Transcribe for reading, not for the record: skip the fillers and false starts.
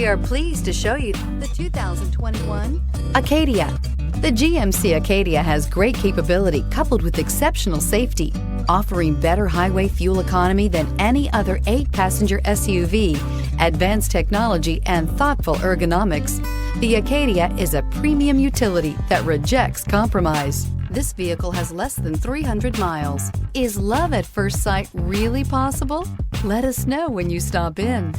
We are pleased to show you the 2021 Acadia. The GMC Acadia has great capability coupled with exceptional safety, offering better highway fuel economy than any other 8-passenger SUV, advanced technology, and thoughtful ergonomics. The Acadia is a premium utility that rejects compromise. This vehicle has less than 300 miles. Is love at first sight really possible? Let us know when you stop in.